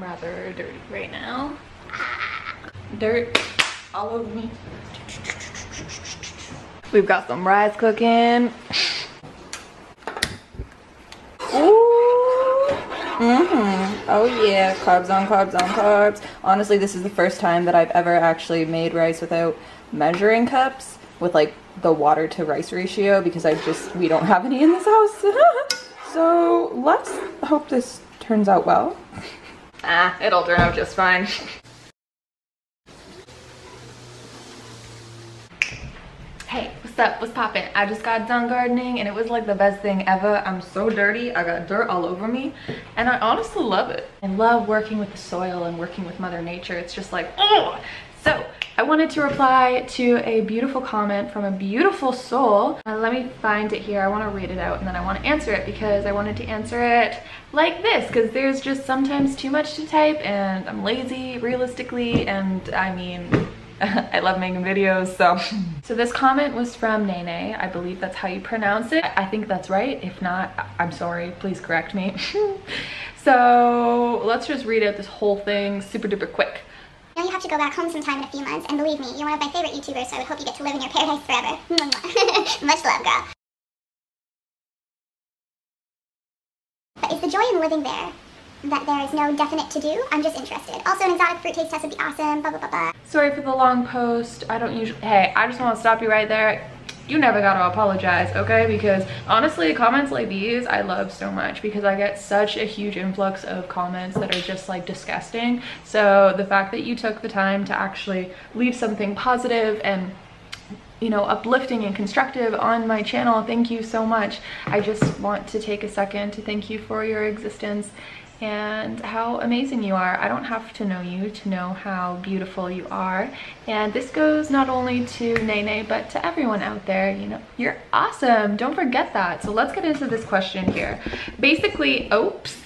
rather dirty right now. Dirt all over me. We've got some rice cooking. Ooh. Oh yeah, carbs on carbs on carbs. Honestly, this is the first time that I've ever actually made rice without measuring cups with like the water to rice ratio, because we don't have any in this house. So let's hope this turns out well. It'll turn out just fine. Hey, what's up? What's poppin'? I just got done gardening and it was like the best thing ever. I'm so dirty. I got dirt all over me and I honestly love it. I love working with the soil and working with Mother Nature. It's just like, oh! So I wanted to reply to a beautiful comment from a beautiful soul. Let me find it here. I want to read it out and then I want to answer it, because I wanted to answer it like this, because there's just sometimes too much to type and I'm lazy realistically, and I mean, I love making videos, so this comment was from Nene. I believe that's how you pronounce it. I think that's right. If not, I'm sorry, please correct me. So let's just read out this whole thing super duper quick. I know you have to go back home sometime in a few months, and believe me, you're one of my favorite YouTubers, so I would hope you get to live in your paradise forever. Much love, girl. But is the joy in living there that there is no definite to do? I'm just interested. Also, an exotic fruit taste test would be awesome, blah, blah, blah, blah. Sorry for the long post. I don't usually, hey, I just want to stop you right there. You never gotta apologize, okay? Because honestly, comments like these I love so much, because I get such a huge influx of comments that are just like disgusting. So the fact that you took the time to actually leave something positive and, you know, uplifting and constructive on my channel, thank you so much. I just want to take a second to thank you for your existence and how amazing you are. I don't have to know you to know how beautiful you are. And this goes not only to Nene, but to everyone out there. You know, you're awesome. Don't forget that. So let's get into this question here. Basically, oops.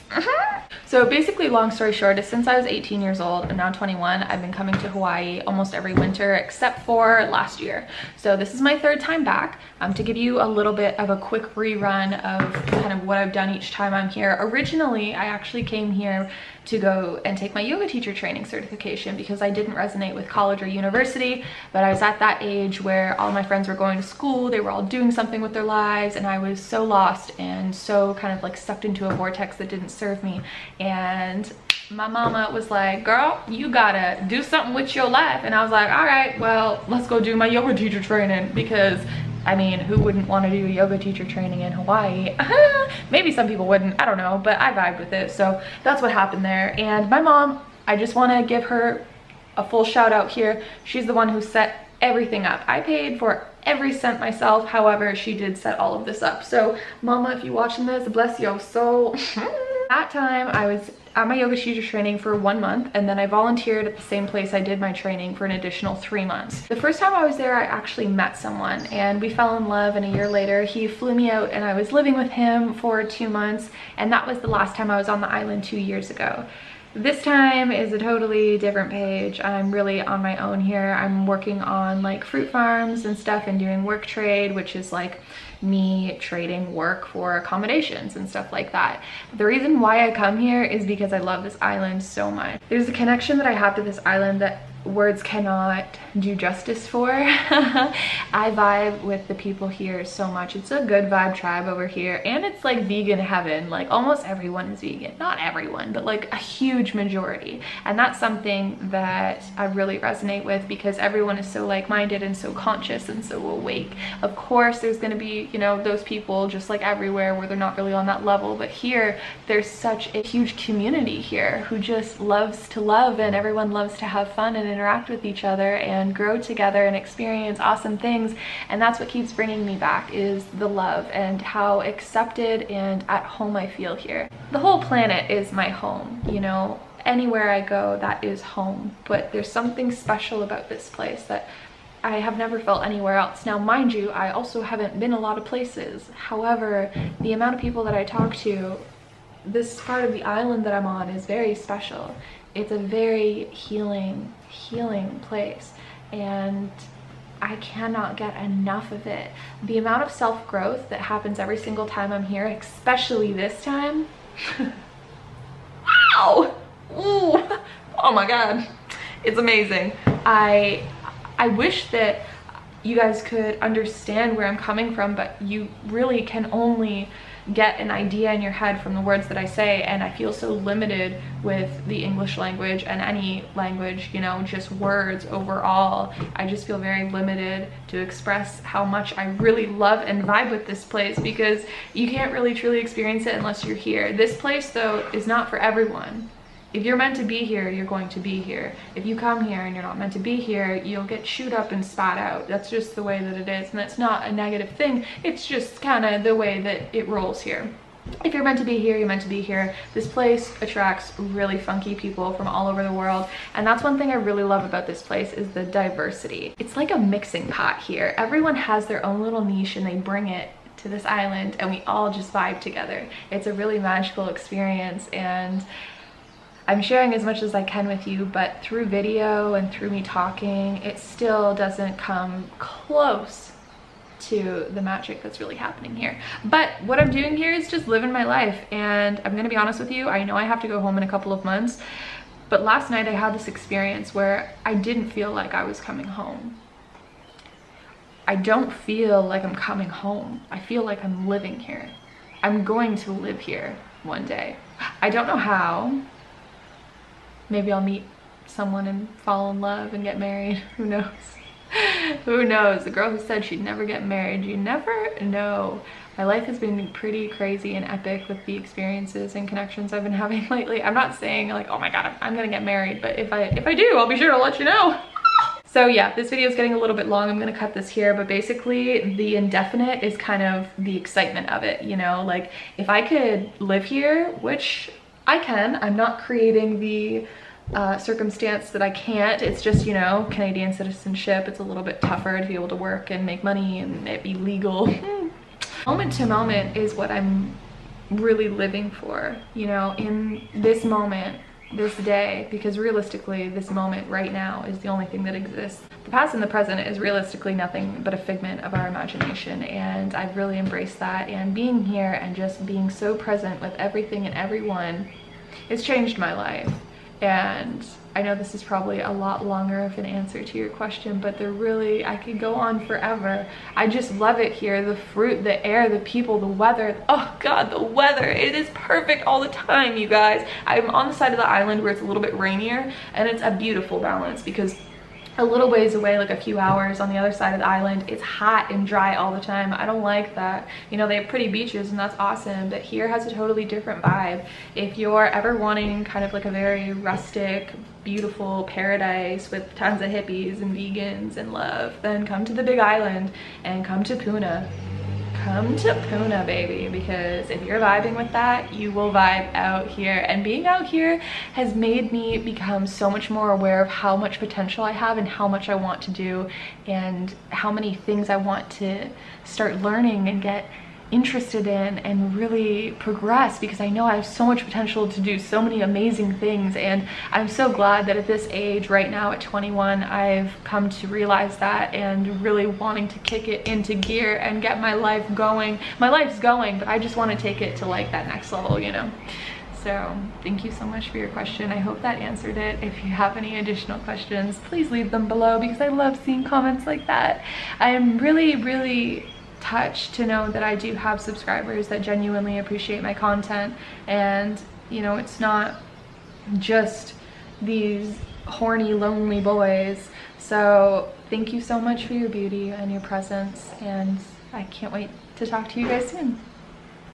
So basically, long story short, is since I was 18 years old, I'm now 21, I've been coming to Hawaii almost every winter except for last year. So this is my third time back. To give you a little bit of a quick rerun of kind of what I've done each time I'm here. Originally, I actually came here to go and take my yoga teacher training certification because I didn't resonate with college or university, but I was at that age where all my friends were going to school, they were all doing something with their lives, and I was so lost and so kind of like sucked into a vortex that didn't serve me. And my mama was like, girl, you gotta do something with your life. And I was like, all right, well, let's go do my yoga teacher training, because I mean, who wouldn't want to do yoga teacher training in Hawaii? Maybe some people wouldn't, I don't know, but I vibed with it. So that's what happened there. And my mom, I just want to give her a full shout out here. She's the one who set everything up. I paid for every cent myself. However, she did set all of this up. So mama, if you're watching this, bless your soul. That time I was at my yoga teacher training for 1 month, and then I volunteered at the same place I did my training for an additional 3 months. The first time I was there, I actually met someone and we fell in love, and a year later he flew me out and I was living with him for 2 months, and that was the last time I was on the island 2 years ago. This time is a totally different page. I'm really on my own here. I'm working on like fruit farms and stuff and doing work trade, which is like me trading work for accommodations and stuff like that. The reason why I come here is because I love this island so much. There's a connection that I have to this island that words cannot do justice for. I vibe with the people here so much. It's a good vibe tribe over here, and it's like vegan heaven. Like almost everyone is vegan. Not everyone, but like a huge majority. And that's something that I really resonate with, because everyone is so like-minded and so conscious and so awake. Of course there's going to be, you know, those people just like everywhere where they're not really on that level, but here there's such a huge community here who just loves to love, and everyone loves to have fun and interact with each other and grow together and experience awesome things. And that's what keeps bringing me back, is the love and how accepted and at home I feel here. The whole planet is my home, you know, anywhere I go that is home, but there's something special about this place that I have never felt anywhere else. Now mind you, I also haven't been a lot of places. However, the amount of people that I talk to, this part of the island that I'm on is very special. It's a very healing place, and I cannot get enough of it. The amount of self-growth that happens every single time I'm here, especially this time. Wow! Ooh, oh my God, it's amazing. I wish that you guys could understand where I'm coming from, but you really can only get an idea in your head from the words that I say, and I feel so limited with the English language and any language, you know, just words overall. I just feel very limited to express how much I really love and vibe with this place, because you can't really truly experience it unless you're here. This place though is not for everyone. If you're meant to be here, you're going to be here. If you come here and you're not meant to be here, you'll get chewed up and spat out. That's just the way that it is, and that's not a negative thing. It's just kind of the way that it rolls here. If you're meant to be here, you're meant to be here. This place attracts really funky people from all over the world, and that's one thing I really love about this place is the diversity. It's like a mixing pot here. Everyone has their own little niche and they bring it to this island and we all just vibe together. It's a really magical experience, and I'm sharing as much as I can with you, but through video and through me talking, it still doesn't come close to the magic that's really happening here. But what I'm doing here is just living my life, and I'm gonna be honest with you, I know I have to go home in a couple of months, but last night I had this experience where I didn't feel like I was coming home. I don't feel like I'm coming home. I feel like I'm living here. I'm going to live here one day. I don't know how. Maybe I'll meet someone and fall in love and get married. Who knows? Who knows? The girl who said she'd never get married, you never know. My life has been pretty crazy and epic with the experiences and connections I've been having lately. I'm not saying like, oh my God, I'm gonna get married, but if I do, I'll be sure to let you know. So yeah, this video is getting a little bit long. I'm gonna cut this here, but basically the indefinite is kind of the excitement of it, you know? Like if I could live here, which I can, I'm not creating the circumstance that I can't. It's just, you know, Canadian citizenship. It's a little bit tougher to be able to work and make money and it be legal. Moment to moment is what I'm really living for, you know, in this moment, this day, because realistically this moment right now is the only thing that exists. The past and the present is realistically nothing but a figment of our imagination, and I've really embraced that, and being here and just being so present with everything and everyone, it's changed my life. And I know this is probably a lot longer of an answer to your question, but I could go on forever. I just love it here. The fruit, the air, the people, the weather. Oh God, the weather. It is perfect all the time, you guys. I'm on the side of the island where it's a little bit rainier, and it's a beautiful balance because a little ways away, like a few hours on the other side of the island, it's hot and dry all the time. I don't like that. You know, they have pretty beaches and that's awesome, but here has a totally different vibe. If you're ever wanting kind of like a very rustic, beautiful paradise with tons of hippies and vegans and love, then come to the Big Island and come to Puna. Come to Puna, baby, because if you're vibing with that, you will vibe out here. And being out here has made me become so much more aware of how much potential I have and how much I want to do and how many things I want to start learning and get interested in and really progress, because I know I have so much potential to do so many amazing things. And I'm so glad that at this age right now at 21 I've come to realize that and really wanting to kick it into gear and get my life going. My life's going, but I just want to take it to like that next level, you know. So thank you so much for your question. I hope that answered it. If you have any additional questions, please leave them below, because I love seeing comments like that. I am really touched to know that I do have subscribers that genuinely appreciate my content, and you know, it's not just these horny lonely boys. So thank you so much for your beauty and your presence, and I can't wait to talk to you guys soon.